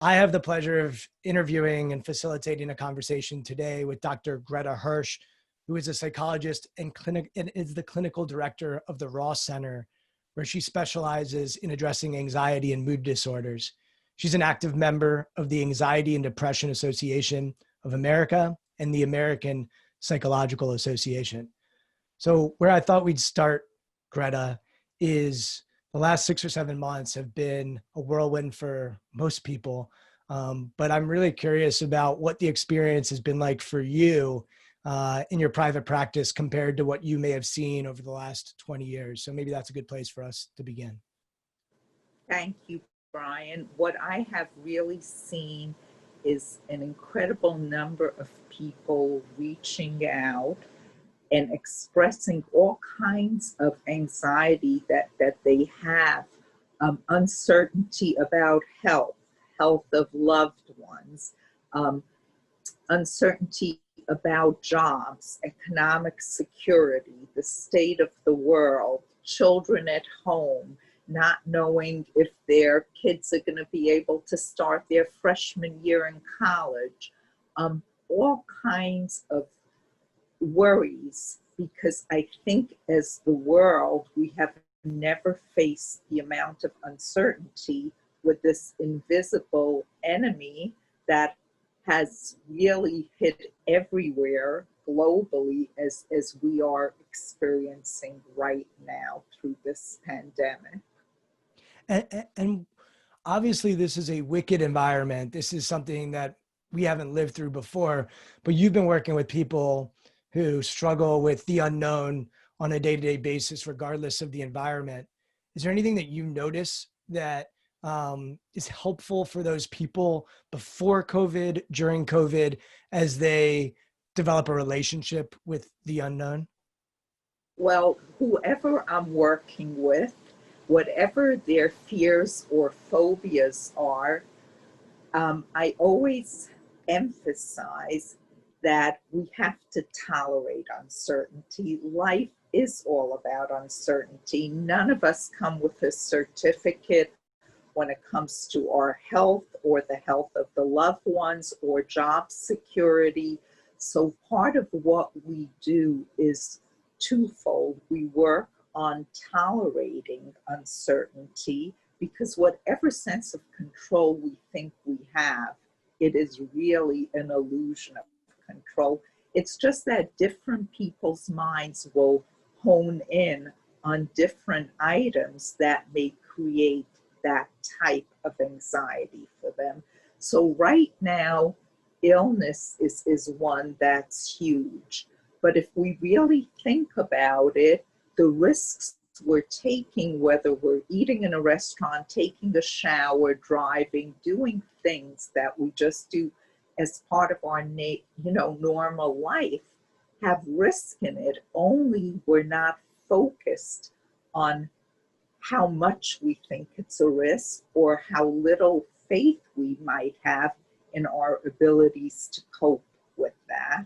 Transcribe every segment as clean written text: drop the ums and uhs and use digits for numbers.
I have the pleasure of interviewing and facilitating a conversation today with Dr. Greta Hirsch, who is a psychologist and is the clinical director of the Ross Center, where she specializes in addressing anxiety and mood disorders. She's an active member of the Anxiety and Depression Association of America and the American Psychological Association. So where I thought we'd start, Greta, is the last 6 or 7 months have been a whirlwind for most people. But I'm really curious about what the experience has been like for you in your private practice compared to what you may have seen over the last 20 years. So maybe that's a good place for us to begin. Thank you, Brian. What I have really seen is an incredible number of people reaching out and expressing all kinds of anxiety that they have, uncertainty about health of loved ones, um, uncertainty about jobs, economic security, the state of the world, children at home, not knowing if their kids are going to be able to start their freshman year in college, all kinds of worries, because I think as the world, we have never faced the amount of uncertainty with this invisible enemy that has really hit everywhere globally as we are experiencing right now through this pandemic. And obviously, this is a wicked environment. This is something that we haven't lived through before, but you've been working with people who struggle with the unknown on a day-to-day basis, regardless of the environment. Is there anything that you notice that is helpful for those people before COVID, during COVID, as they develop a relationship with the unknown? Well, whoever I'm working with, whatever their fears or phobias are, I always emphasize that we have to tolerate uncertainty. Life is all about uncertainty. None of us come with a certificate when it comes to our health or the health of the loved ones or job security. So part of what we do is twofold. We work on tolerating uncertainty, because whatever sense of control we think we have, it is really an illusion of control. It's just that different people's minds will hone in on different items that may create that type of anxiety for them. So right now, illness is one that's huge. But if we really think about it, the risks we're taking, whether we're eating in a restaurant, taking a shower, driving, doing things that we just do as part of our normal life, have risk in it, only we're not focused on how much we think it's a risk or how little faith we might have in our abilities to cope with that.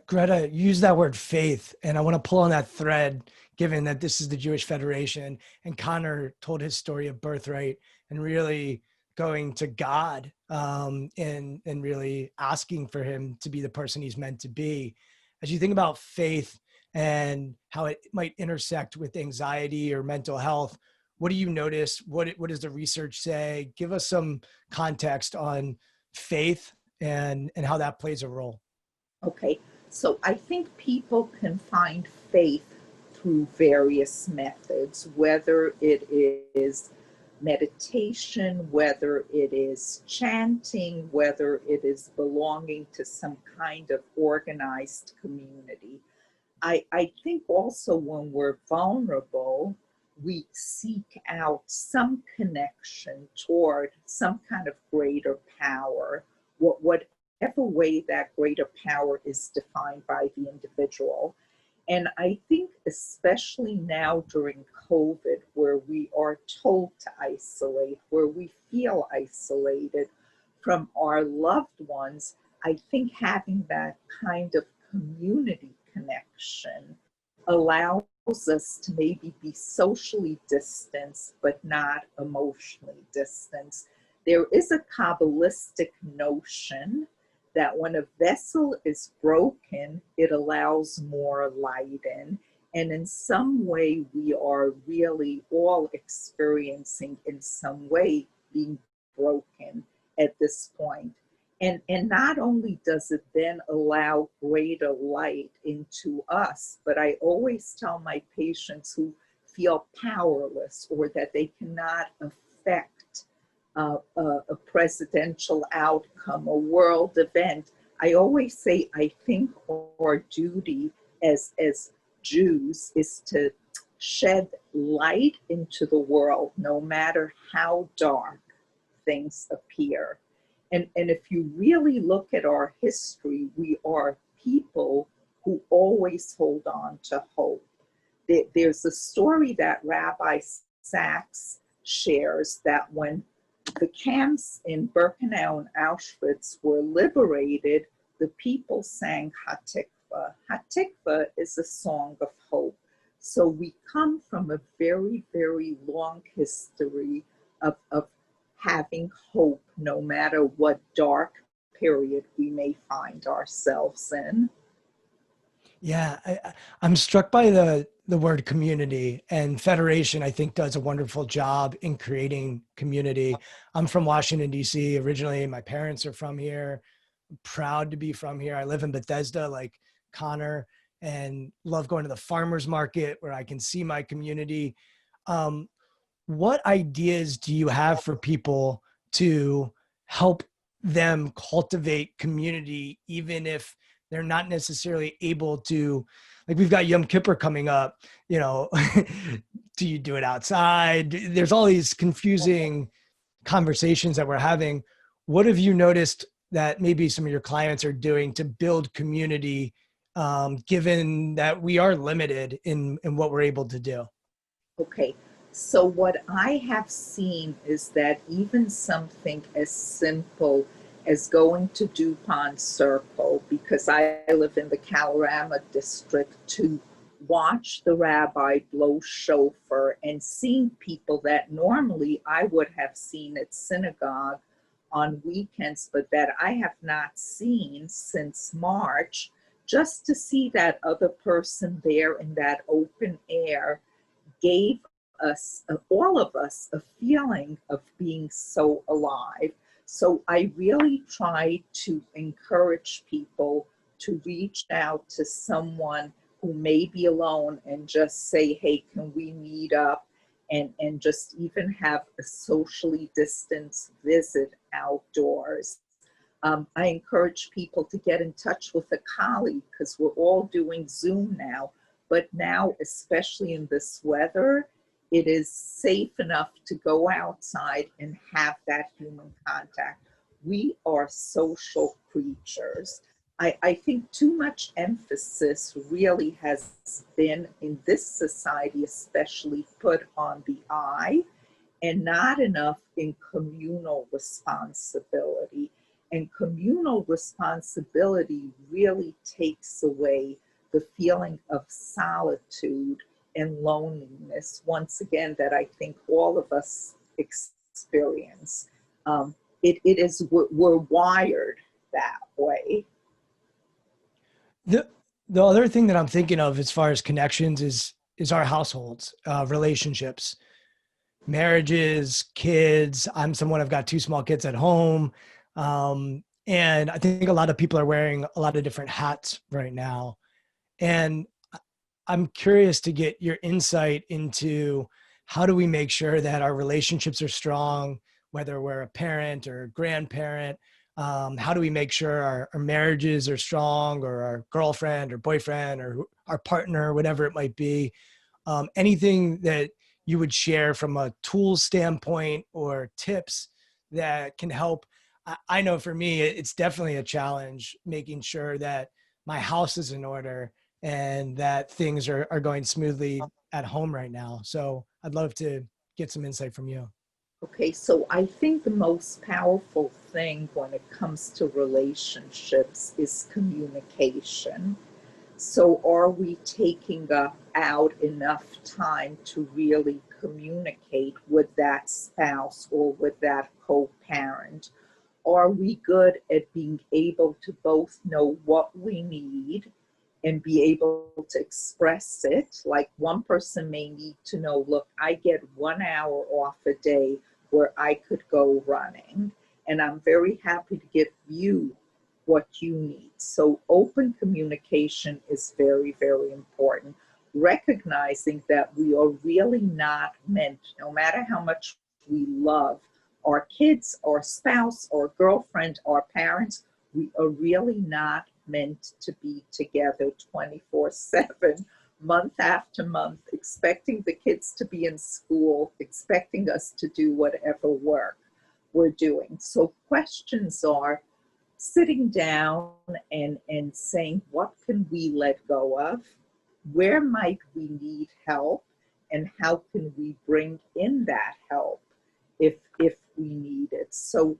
Greta, use that word faith, and I want to pull on that thread, given that this is the Jewish Federation, and Connor told his story of birthright and really going to God and really asking for him to be the person he's meant to be. As you think about faith and how it might intersect with anxiety or mental health, what do you notice? What does the research say? Give us some context on faith and how that plays a role. Okay, so I think people can find faith through various methods, whether it is meditation, whether it is chanting, whether it is belonging to some kind of organized community. I think also when we're vulnerable, we seek out some connection toward some kind of greater power, whatever way that greater power is defined by the individual. And I think especially now during COVID, where we are told to isolate, where we feel isolated from our loved ones, I think having that kind of community connection allows us to maybe be socially distanced, but not emotionally distanced. There is a Kabbalistic notion that when a vessel is broken, it allows more light in. And in some way, we are really all experiencing, in some way, being broken at this point. And not only does it then allow greater light into us, but I always tell my patients who feel powerless or that they cannot affect a presidential outcome, a world event, I always say, I think our duty as Jews is to shed light into the world, no matter how dark things appear. And if you really look at our history, we are people who always hold on to hope. There's a story that Rabbi Sachs shares that when the camps in Birkenau and Auschwitz were liberated, the people sang Hatikva. Hatikva is a song of hope. So we come from a very, very long history of having hope, no matter what dark period we may find ourselves in. Yeah, I'm struck by the word community, and Federation, I think, does a wonderful job in creating community. I'm from Washington, D.C. originally. My parents are from here. I'm proud to be from here. I live in Bethesda, like Connor, and love going to the farmers market where I can see my community. Um, what ideas do you have for people to help them cultivate community, even if they're not necessarily able to, like we've got Yom Kippur coming up, you know, do you do it outside? There's all these confusing conversations that we're having. What have you noticed that maybe some of your clients are doing to build community, given that we are limited in what we're able to do? Okay, so what I have seen is that even something as simple as going to DuPont Circle, because I live in the Kalorama district, to watch the rabbi blow shofar and seeing people that normally I would have seen at synagogue on weekends, but that I have not seen since March, just to see that other person there in that open air gave us, all of us, a feeling of being so alive. So I really try to encourage people to reach out to someone who may be alone and just say, hey, can we meet up? And just even have a socially distanced visit outdoors. I encourage people to get in touch with a colleague because we're all doing Zoom now. But now, especially in this weather, it is safe enough to go outside and have that human contact. We are social creatures. I think too much emphasis really has been in this society, especially put on the I, and not enough in communal responsibility. And communal responsibility really takes away the feeling of solitude and loneliness, once again, that I think all of us experience. It is, we're wired that way. The the other thing that I'm thinking of as far as connections is our households, relationships, marriages, kids. I'm someone, I've got two small kids at home. And I think a lot of people are wearing a lot of different hats right now. And I'm curious to get your insight into how do we make sure that our relationships are strong, whether we're a parent or a grandparent. How do we make sure our marriages are strong, or our girlfriend or boyfriend or our partner, whatever it might be? Anything that you would share from a tools standpoint or tips that can help. I know for me, it's definitely a challenge making sure that my house is in order and that things are going smoothly at home right now. So I'd love to get some insight from you. Okay, so I think the most powerful thing when it comes to relationships is communication. So are we taking out enough time to really communicate with that spouse or with that co-parent? Are we good at being able to both know what we need and be able to express it? Like one person may need to know, look, I get 1 hour off a day where I could go running, and I'm very happy to give you what you need. So open communication is very, very important. Recognizing that we are really not meant, no matter how much we love our kids, our spouse, our girlfriend, our parents, we are really not meant to be together 24/7, month after month, expecting the kids to be in school, expecting us to do whatever work we're doing. So questions are sitting down and saying, what can we let go of? Where might we need help? And how can we bring in that help if we need it? So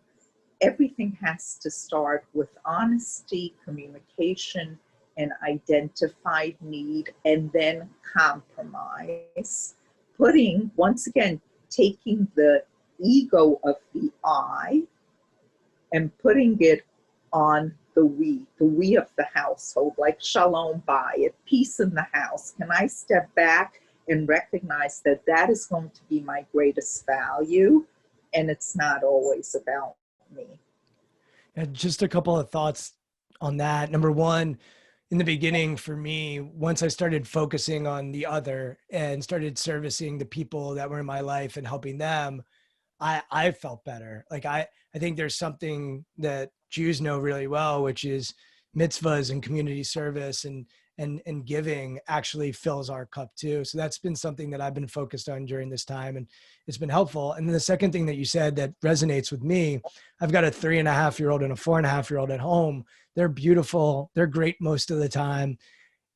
everything has to start with honesty, communication, and identified need, and then compromise. Putting, once again, taking the ego of the I and putting it on the we of the household, like shalom bayit, peace in the house. Can I step back and recognize that that is going to be my greatest value, and it's not always about me? And just a couple of thoughts on that. Number one, in the beginning for me, once I started focusing on the other and started servicing the people that were in my life and helping them, I felt better. Like I think there's something that Jews know really well, which is mitzvahs and community service and giving actually fills our cup too. So that's been something that I've been focused on during this time, and it's been helpful. And then the second thing that you said that resonates with me, I've got a 3.5-year-old and a 4.5-year-old at home. They're beautiful. They're great most of the time.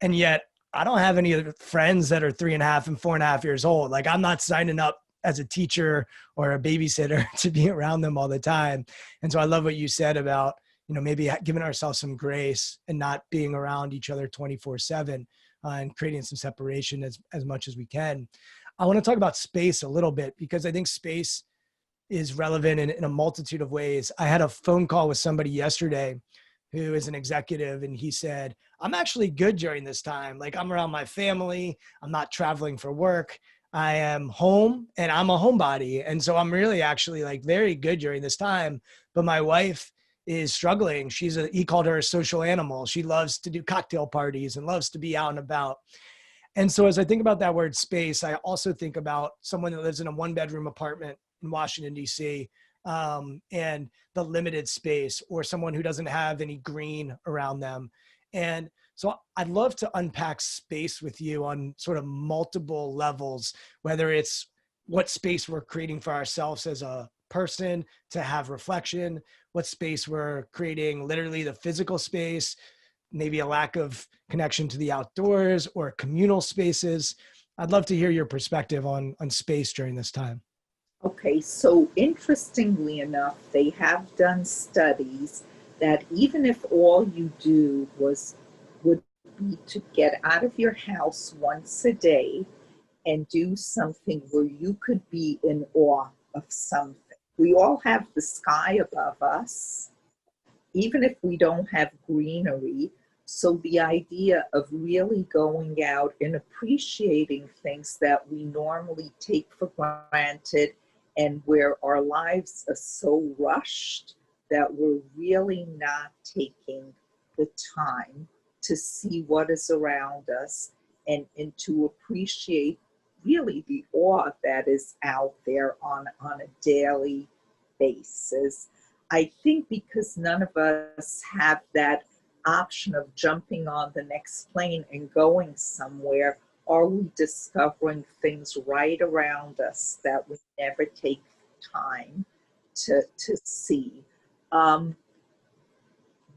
And yet I don't have any other friends that are 3.5 and 4.5 years old. Like I'm not signing up as a teacher or a babysitter to be around them all the time. And so I love what you said about, maybe giving ourselves some grace and not being around each other 24/7 and creating some separation as much as we can. I want to talk about space a little bit because I think space is relevant in a multitude of ways. I had a phone call with somebody yesterday who is an executive, and he said, I'm actually good during this time. Like I'm around my family. I'm not traveling for work. I am home and I'm a homebody. And so I'm really actually like very good during this time. But my wife is struggling. He called her a social animal. She loves to do cocktail parties and loves to be out and about. And so as I think about that word space, I also think about someone that lives in a 1-bedroom apartment in Washington, D.C., and the limited space, or someone who doesn't have any green around them. And so I'd love to unpack space with you on sort of multiple levels, whether it's what space we're creating for ourselves as a person to have reflection, what space we're creating, literally the physical space, maybe a lack of connection to the outdoors or communal spaces. I'd love to hear your perspective on space during this time. Okay, so interestingly enough, they have done studies that even if all you do would be to get out of your house once a day and do something where you could be in awe of something. We all have the sky above us, even if we don't have greenery. So the idea of really going out and appreciating things that we normally take for granted, and where our lives are so rushed that we're really not taking the time to see what is around us and to appreciate really the awe that is out there on a daily basis. I think because none of us have that option of jumping on the next plane and going somewhere, are we discovering things right around us that we never take time to see?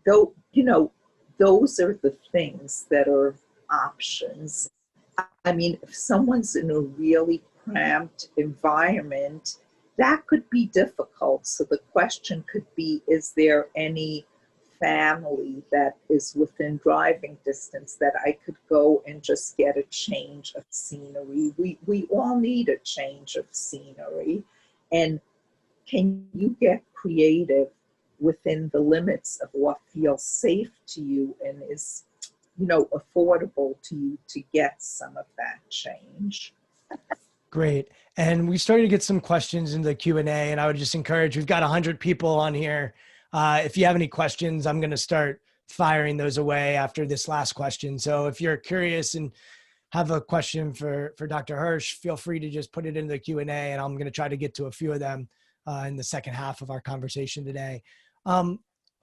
Though, those are the things that are options. I mean, if someone's in a really cramped environment, that could be difficult. So the question could be, is there any family that is within driving distance that I could go and just get a change of scenery. We all need a change of scenery. And can you get creative within the limits of what feels safe to you and is, affordable to you to get some of that change? Great. And we started to get some questions in the Q&A, and I would just encourage, we've got 100 people on here. If you have any questions, I'm going to start firing those away after this last question. So if you're curious and have a question for Dr. Hirsch, feel free to just put it in the Q&A, and I'm going to try to get to a few of them in the second half of our conversation today.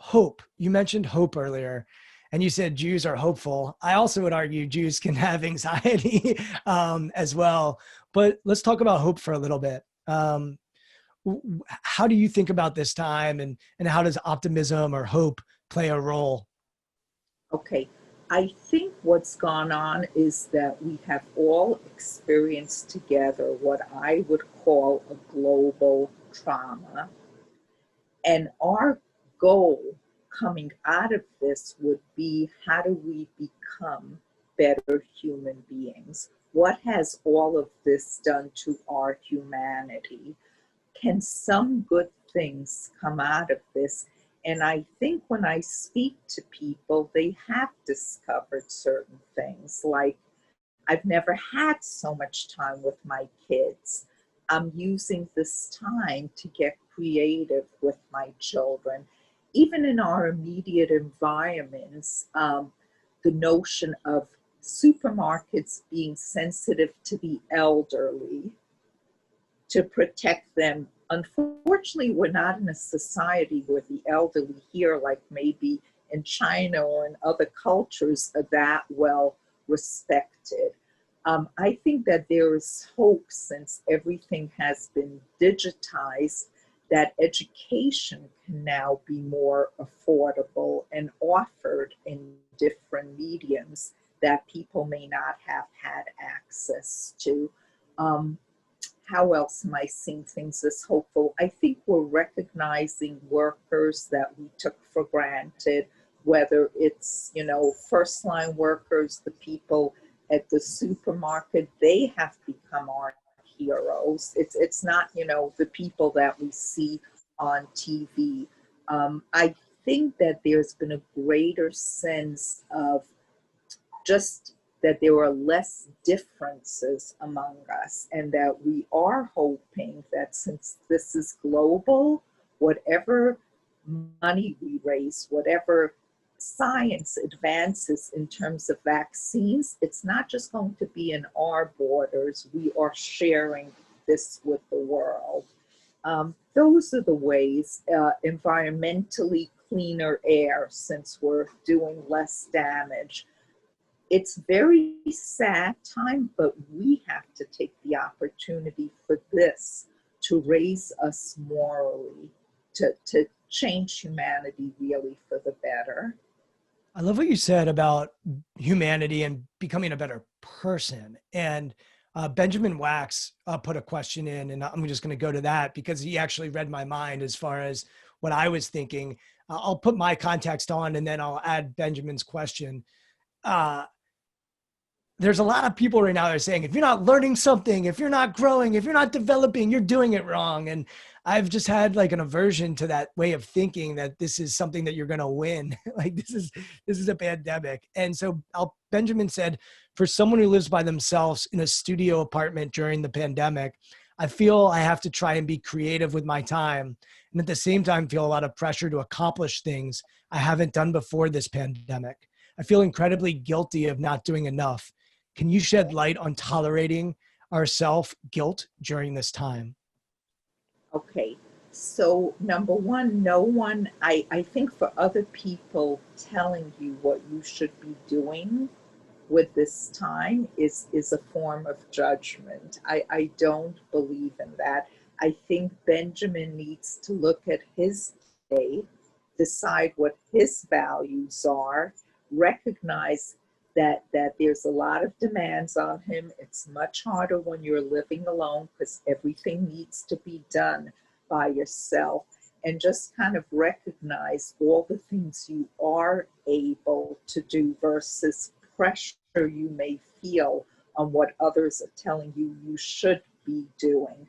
Hope. You mentioned hope earlier, and you said Jews are hopeful. I also would argue Jews can have anxiety as well. But let's talk about hope for a little bit. How do you think about this time, and how does optimism or hope play a role? Okay, I think what's gone on is that we have all experienced together what I would call a global trauma. And our goal coming out of this would be, how do we become better human beings? What has all of this done to our humanity? Can some good things come out of this? And I think when I speak to people, they have discovered certain things, like, I've never had so much time with my kids. I'm using this time to get creative with my children. Even in our immediate environments, the notion of supermarkets being sensitive to the elderly to protect them. Unfortunately, we're not in a society where the elderly here, like maybe in China or in other cultures, are that well respected. I think that there is hope, since everything has been digitized, that education can now be more affordable and offered in different mediums that people may not have had access to. How else am I seeing things as hopeful? I think we're recognizing workers that we took for granted, whether it's, first line workers, the people at the supermarket. They have become our heroes. It's not, the people that we see on TV. I think that there's been a greater sense of just that there are less differences among us, and that we are hoping that, since this is global, whatever money we raise, whatever science advances in terms of vaccines, it's not just going to be in our borders. We are sharing this with the world. Those are the ways. Environmentally cleaner air, since we're doing less damage. It's very sad time, but we have to take the opportunity for this to raise us morally, to change humanity really for the better. I love what you said about humanity and becoming a better person. And Benjamin Wax put a question in, and I'm just going to go to that because he actually read my mind as far as what I was thinking. I'll put my context on, and then I'll add Benjamin's question. There's a lot of people right now that are saying, if you're not learning something, if you're not growing, if you're not developing, you're doing it wrong. And I've just had like an aversion to that way of thinking, that this is something that you're going to win. Like this is a pandemic. And so Benjamin said, for someone who lives by themselves in a studio apartment during the pandemic, I feel I have to try and be creative with my time. And at the same time, feel a lot of pressure to accomplish things I haven't done before this pandemic. I feel incredibly guilty of not doing enough. Can you shed light on tolerating our self-guilt during this time? Okay, so number one, no one, I think for other people telling you what you should be doing with this time is a form of judgment. I don't believe in that. I think Benjamin needs to look at his day, decide what his values are, recognize that there's a lot of demands on him. It's much harder when you're living alone because everything needs to be done by yourself. and just kind of recognize all the things you are able to do versus pressure you may feel on what others are telling you you should be doing.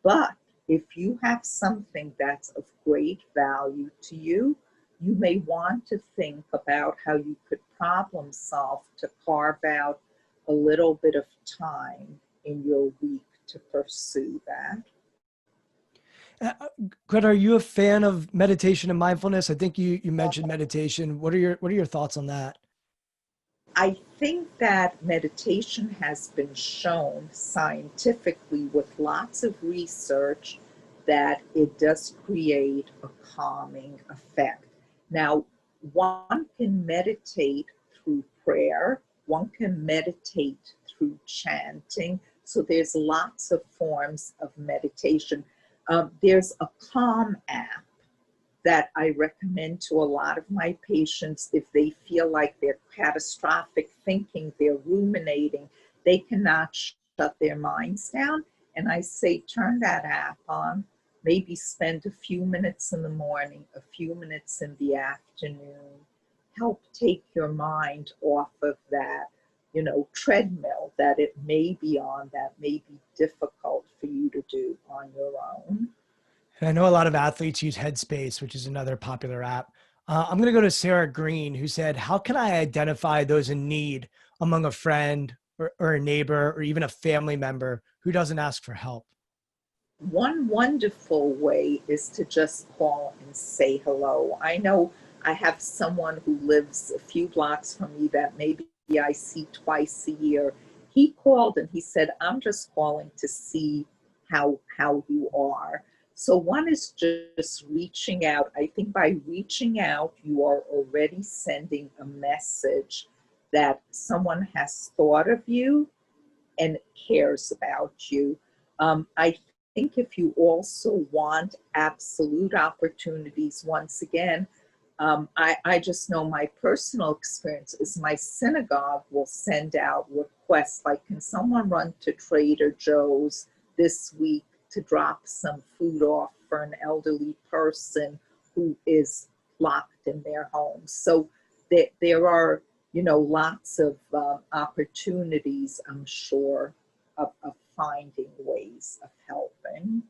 But if you have something that's of great value to you, you may want to think about how you could problem solve to carve out a little bit of time in your week to pursue that. Greta, are you a fan of meditation and mindfulness? I think you mentioned meditation. What are your thoughts on that? I think that meditation has been shown scientifically with lots of research that it does create a calming effect. Now, one can meditate through prayer, one can meditate through chanting. So there's lots of forms of meditation. There's a Calm app that I recommend to a lot of my patients if they feel like they're catastrophic thinking, they're ruminating, they cannot shut their minds down. And I say, turn that app on, maybe spend a few minutes in the morning, a few minutes in the afternoon, help take your mind off of that, treadmill that it may be on that may be difficult for you to do on your own. And I know a lot of athletes use Headspace, which is another popular app. I'm going to go to Sarah Green, who said, how can I identify those in need among a friend or a neighbor or even a family member who doesn't ask for help? One wonderful way is to just call and say hello. I know I have someone who lives a few blocks from me that maybe I see twice a year. He called and he said, I'm just calling to see how you are. So one is just reaching out. I think by reaching out, you are already sending a message that someone has thought of you and cares about you. I think if you also want absolute opportunities, once again, I just know my personal experience is my synagogue will send out requests like, can someone run to Trader Joe's this week to drop some food off for an elderly person who is locked in their home? So there are, lots of opportunities, I'm sure, of finding ways of helping.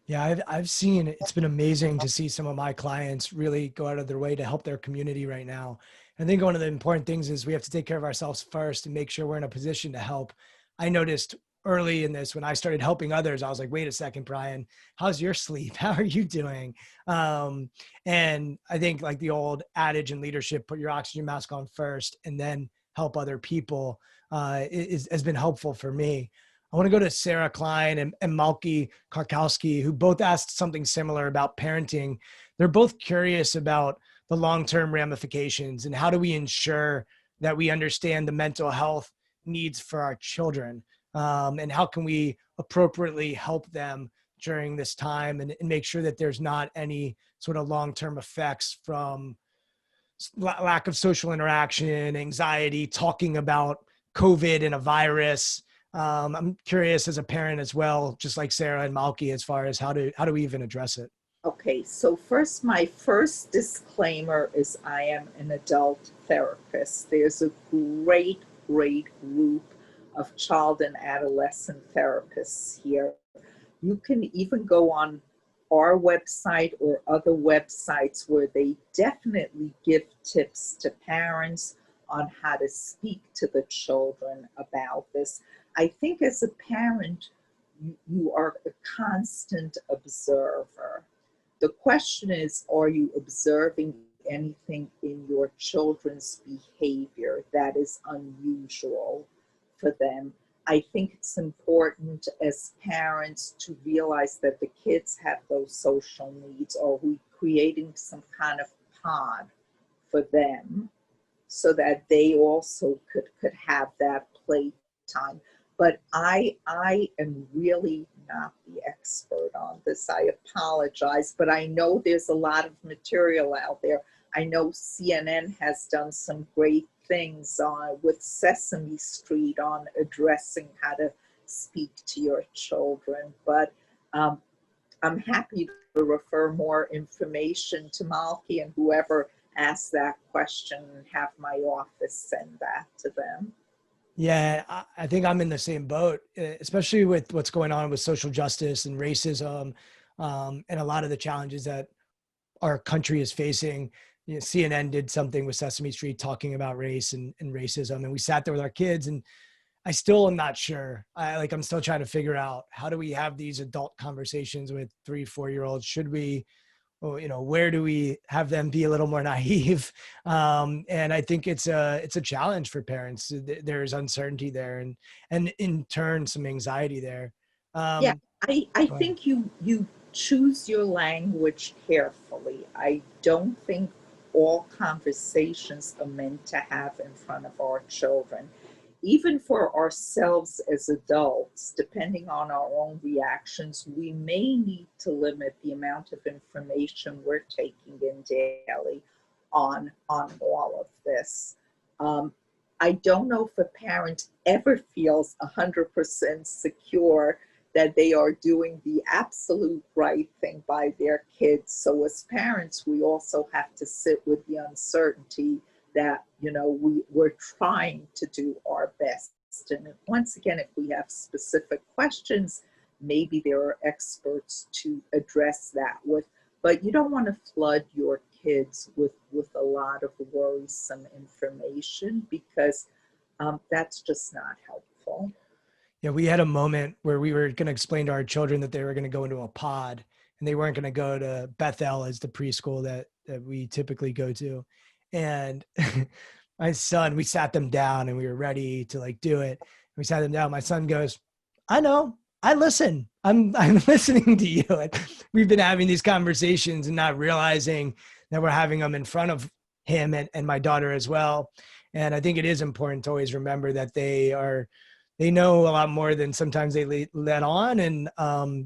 Yeah, I've seen it's been amazing to see some of my clients really go out of their way to help their community right now. And I think one of the important things is we have to take care of ourselves first and make sure we're in a position to help. I noticed early in this when I started helping others, I was like, wait a second, Brian, how's your sleep? How are you doing? And I think like the old adage in leadership, put your oxygen mask on first and then help other people has been helpful for me. I want to go to Sarah Klein and Malky Karkowski, who both asked something similar about parenting. They're both curious about the long-term ramifications and how do we ensure that we understand the mental health needs for our children, and how can we appropriately help them during this time and make sure that there's not any sort of long-term effects from lack of social interaction, anxiety, talking about COVID and a virus. I'm curious as a parent as well, just like Sarah and Malky, as far as how do we even address it? Okay, so first, my first disclaimer is I am an adult therapist. There's a great, great group of child and adolescent therapists here. You can even go on our website or other websites where they definitely give tips to parents on how to speak to the children about this. I think as a parent, you are a constant observer. The question is, are you observing anything in your children's behavior that is unusual for them? I think it's important as parents to realize that the kids have those social needs. Are we creating some kind of pod for them so that they also could have that playtime? But I am really not the expert on this. I apologize, but I know there's a lot of material out there. I know CNN has done some great things with Sesame Street on addressing how to speak to your children. But I'm happy to refer more information to Malky and whoever asks that question and have my office send that to them. Yeah, I think I'm in the same boat, especially with what's going on with social justice and racism, and a lot of the challenges that our country is facing. You know, CNN did something with Sesame Street talking about race and racism, and we sat there with our kids, and I still am not sure. I'm still trying to figure out, how do we have these adult conversations with 3, 4 year olds? Should we, well, where do we have them be a little more naive? And I think it's a challenge for parents. There's uncertainty there, and in turn some anxiety there. Yeah, Um, I go ahead. think you choose your language carefully. I don't think all conversations are meant to have in front of our children. Even for ourselves as adults, depending on our own reactions, we may need to limit the amount of information we're taking in daily on all of this. Um, I don't know if a parent ever feels 100% secure that they are doing the absolute right thing by their kids. So as parents, we also have to sit with the uncertainty that, we're trying to do our best. And once again, if we have specific questions, maybe there are experts to address that with. But you don't want to flood your kids with a lot of worrisome information, because that's just not helpful. Yeah, we had a moment where we were going to explain to our children that they were going to go into a pod, and they weren't going to go to Bethel as the preschool that we typically go to. And my son, we sat them down and we were ready to do it. We sat them down. My son goes, "I know, I listen. I'm listening to you." And we've been having these conversations and not realizing that we're having them in front of him and my daughter as well. And I think it is important to always remember that they know a lot more than sometimes they let on, and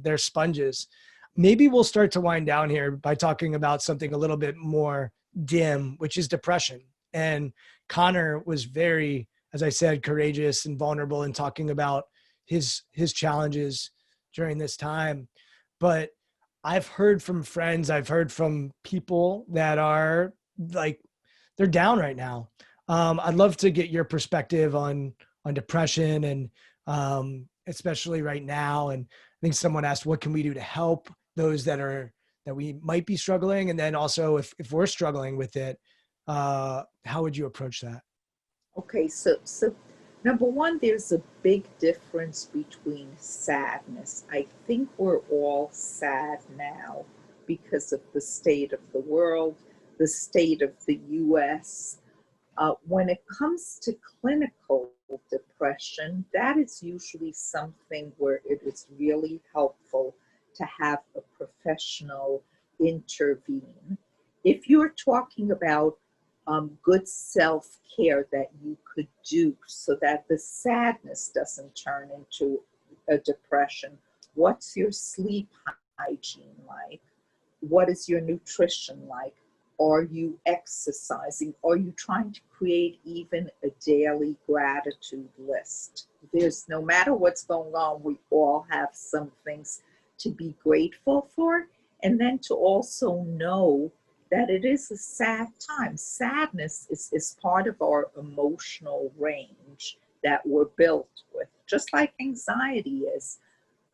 they're sponges. Maybe we'll start to wind down here by talking about something a little bit more dim, which is depression. And Connor was very, as I said, courageous and vulnerable in talking about his challenges during this time. But I've heard from friends, I've heard from people that are like, they're down right now. I'd love to get your perspective on depression, and especially right now. And I think someone asked, what can we do to help those that we might be struggling? And then also, if we're struggling with it, how would you approach that? Okay, so number one, there's a big difference between sadness. I think we're all sad now because of the state of the world, the state of the US. When it comes to clinical depression, that is usually something where it is really helpful to have a professional intervene. If you're talking about good self care that you could do so that the sadness doesn't turn into a depression, what's your sleep hygiene like? What is your nutrition like? Are you exercising? Are you trying to create even a daily gratitude list? There's, no matter what's going on, we all have some things to be grateful for. And then to also know that it is a sad time. Sadness is part of our emotional range that we're built with, just like anxiety is.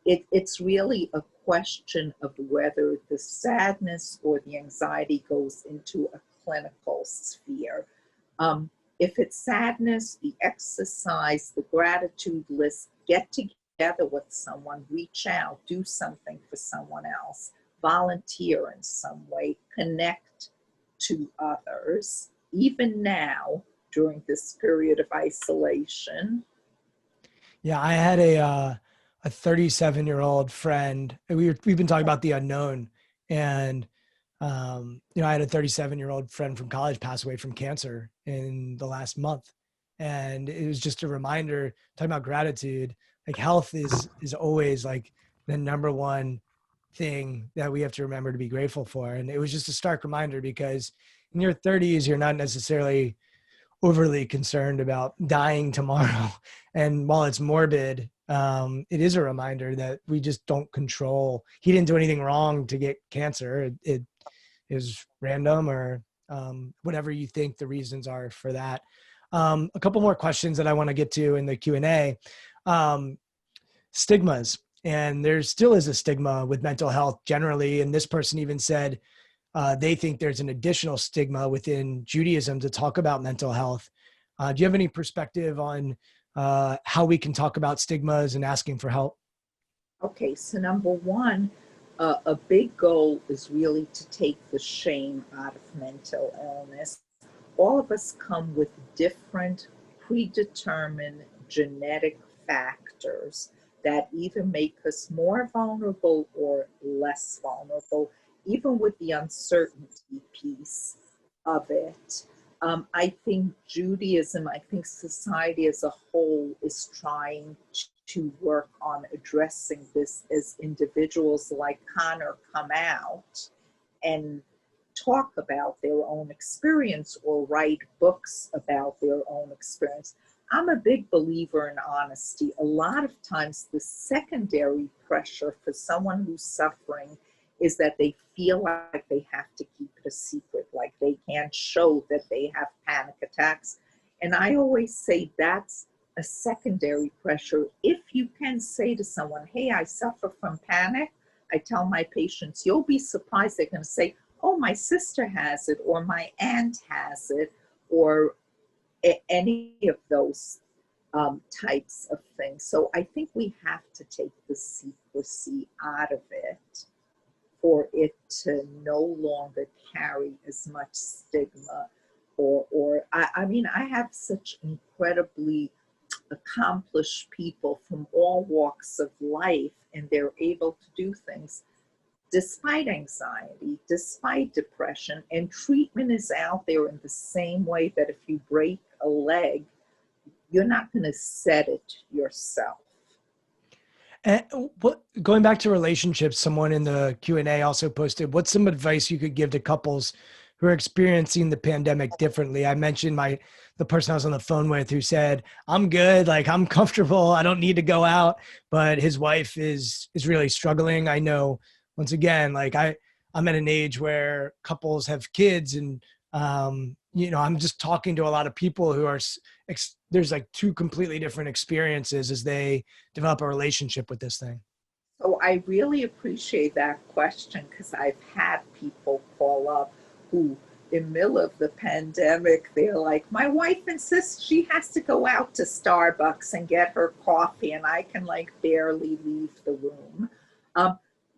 It's really a question of whether the sadness or the anxiety goes into a clinical sphere. Um, if it's sadness, the exercise, the gratitude list, get together with someone, reach out, do something for someone else, volunteer in some way, connect to others, even now during this period of isolation. Yeah, I had a 37-year-old friend. We've been talking about the unknown, and I had a 37-year-old friend from college pass away from cancer in the last month, and it was just a reminder, talking about gratitude. Like, health is always like the number one thing that we have to remember to be grateful for. And it was just a stark reminder, because in your 30s, you're not necessarily overly concerned about dying tomorrow. And while it's morbid, it is a reminder that we just don't control. He didn't do anything wrong to get cancer. It is random, or whatever you think the reasons are for that. A couple more questions that I want to get to in the Q&A. Stigmas. And there still is a stigma with mental health generally. And this person even said they think there's an additional stigma within Judaism to talk about mental health. Do you have any perspective on how we can talk about stigmas and asking for help? Okay, so number one, a big goal is really to take the shame out of mental illness. All of us come with different predetermined genetic factors that either make us more vulnerable or less vulnerable, even with the uncertainty piece of it. I think Judaism, I think society as a whole is trying to work on addressing this as individuals like Connor come out and talk about their own experience or write books about their own experience. I'm a big believer in honesty. A lot of times the secondary pressure for someone who's suffering is that they feel like they have to keep it a secret, like they can't show that they have panic attacks. And I always say that's a secondary pressure. If you can say to someone, hey, I suffer from panic, I tell my patients, you'll be surprised. They're going to say, oh, my sister has it, or my aunt has it, or any of those types of things. So I think we have to take the secrecy out of it for it to no longer carry as much stigma. I mean, I have such incredibly accomplished people from all walks of life, and they're able to do things despite anxiety, despite depression, and treatment is out there in the same way that if you break a leg, you're not going to set it yourself. And going back to relationships, someone in the Q&A also posted, what's some advice you could give to couples who are experiencing the pandemic differently? I mentioned the person I was on the phone with who said, I'm good, like I'm comfortable, I don't need to go out, but his wife is really struggling. I know, once again, like I'm at an age where couples have kids, and I'm just talking to a lot of people who are, there's like two completely different experiences as they develop a relationship with this thing. So I really appreciate that question, because I've had people call up who, in the middle of the pandemic, they're like, my wife insists she has to go out to Starbucks and get her coffee, and I can like barely leave the room.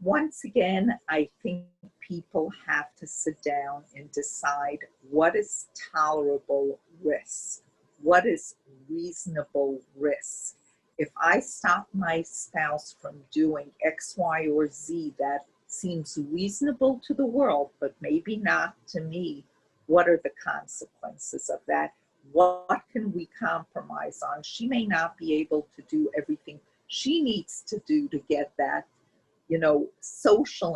Once again, I think people have to sit down and decide what is tolerable risk, what is reasonable risk. If I stop my spouse from doing X, Y, or Z that seems reasonable to the world, but maybe not to me, what are the consequences of that? What can we compromise on? She may not be able to do everything she needs to do to get that, social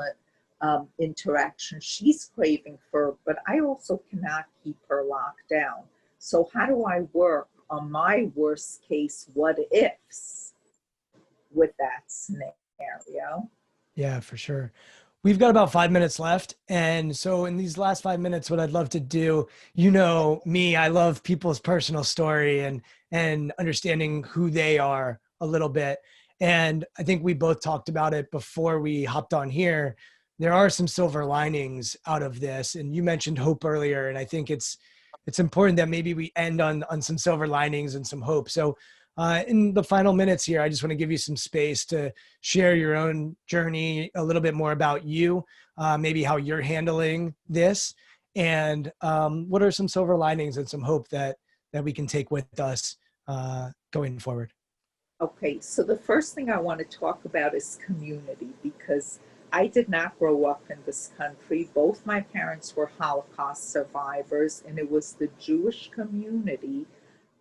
interaction she's craving for, but I also cannot keep her locked down. So how do I work on my worst case what ifs with that scenario? Yeah, for sure. We've got about 5 minutes left. And so in these last 5 minutes, what I'd love to do, me, I love people's personal story and understanding who they are a little bit. And I think we both talked about it before we hopped on here. There are some silver linings out of this. And you mentioned hope earlier. And I think it's important that maybe we end on some silver linings and some hope. So in the final minutes here, I just want to give you some space to share your own journey, a little bit more about you, maybe how you're handling this, and what are some silver linings and some hope that we can take with us going forward. Okay, so the first thing I want to talk about is community, because I did not grow up in this country. Both my parents were Holocaust survivors, and it was the Jewish community,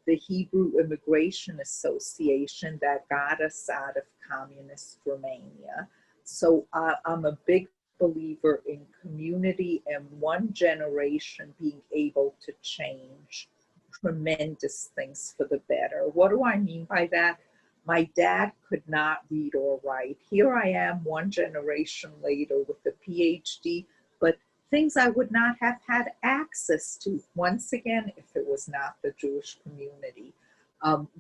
the Hebrew Immigration Association, that got us out of communist Romania. So I'm a big believer in community and one generation being able to change tremendous things for the better. What do I mean by that? My dad could not read or write. Here I am, one generation later, with a PhD, but things I would not have had access to, once again, if it was not the Jewish community.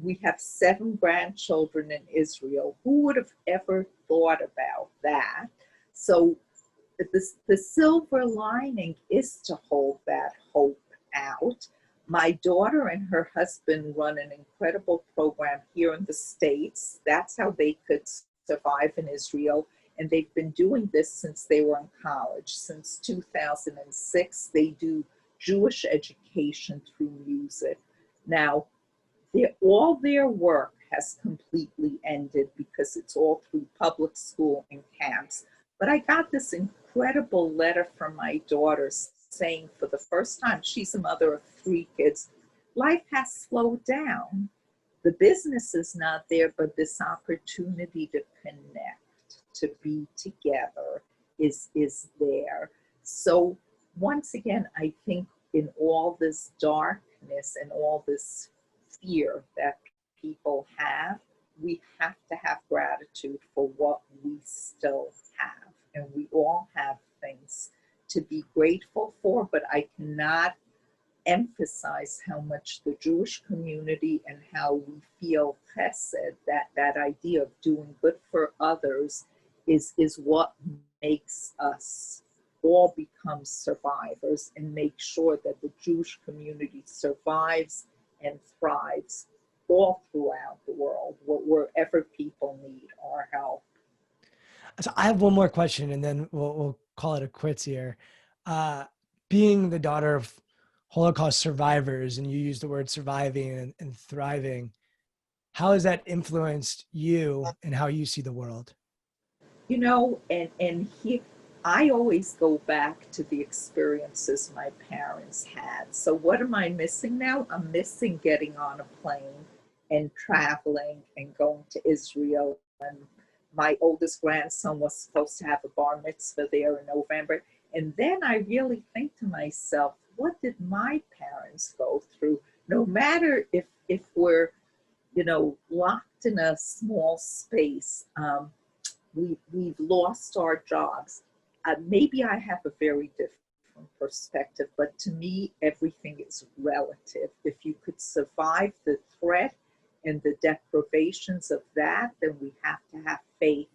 We have 7 grandchildren in Israel. Who would have ever thought about that? So the silver lining is to hold that hope out. My daughter and her husband run an incredible program here in the States. That's how they could survive in Israel. And they've been doing this since they were in college. Since 2006, they do Jewish education through music. Now, all their work has completely ended because it's all through public school and camps. But I got this incredible letter from my daughter saying, for the first time, she's a mother of 3 kids, life has slowed down. The business is not there, but this opportunity to connect, to be together is there. So once again, I think in all this darkness and all this fear that people have, we have to have gratitude for what we still have. And we all have things to be grateful for, but I cannot emphasize how much the Jewish community and how we feel chesed, that idea of doing good for others, is what makes us all become survivors and make sure that the Jewish community survives and thrives all throughout the world, wherever people need our help. So I have one more question, and then we'll call it a quits here. Uh, Being the daughter of Holocaust survivors, and you use the word surviving and thriving, how has that influenced you and how you see the world? You know, and he, I always go back to the experiences my parents had. So what am I missing now? I'm missing getting on a plane and traveling and going to Israel. And my oldest grandson was supposed to have a bar mitzvah there in November. And then I really think to myself, what did my parents go through? No matter if we're, locked in a small space, we've lost our jobs. Maybe I have a very different perspective, but to me, everything is relative. If you could survive the threat and the deprivations of that, then we have to have faith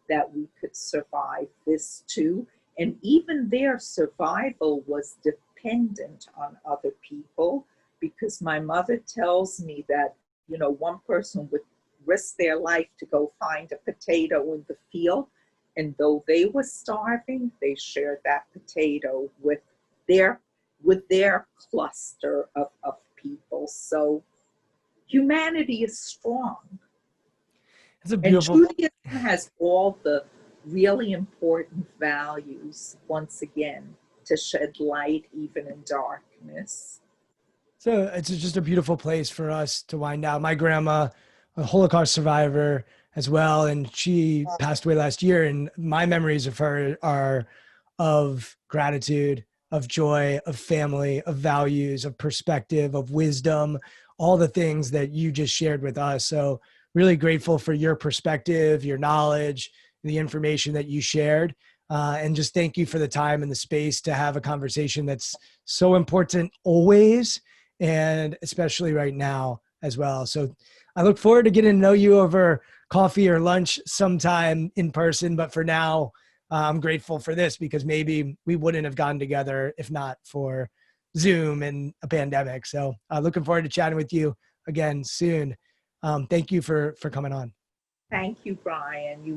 that we could survive this too. And even their survival was dependent on other people, because my mother tells me that, one person would risk their life to go find a potato in the field. And though they were starving, they shared that potato with their cluster of people. So humanity is strong. It's a And beautiful. Judaism has all the really important values, once again, to shed light even in darkness. So it's just a beautiful place for us to wind out. My grandma, a Holocaust survivor as well, and she passed away last year. And my memories of her are of gratitude, of joy, of family, of values, of perspective, of wisdom, all the things that you just shared with us. So really grateful for your perspective, your knowledge, the information that you shared. And just thank you for the time and the space to have a conversation that's so important always, and especially right now as well. So I look forward to getting to know you over coffee or lunch sometime in person. But for now, I'm grateful for this, because maybe we wouldn't have gotten together if not for Zoom and a pandemic. So looking forward to chatting with you again soon. Thank you for coming on. Thank you, Brian. You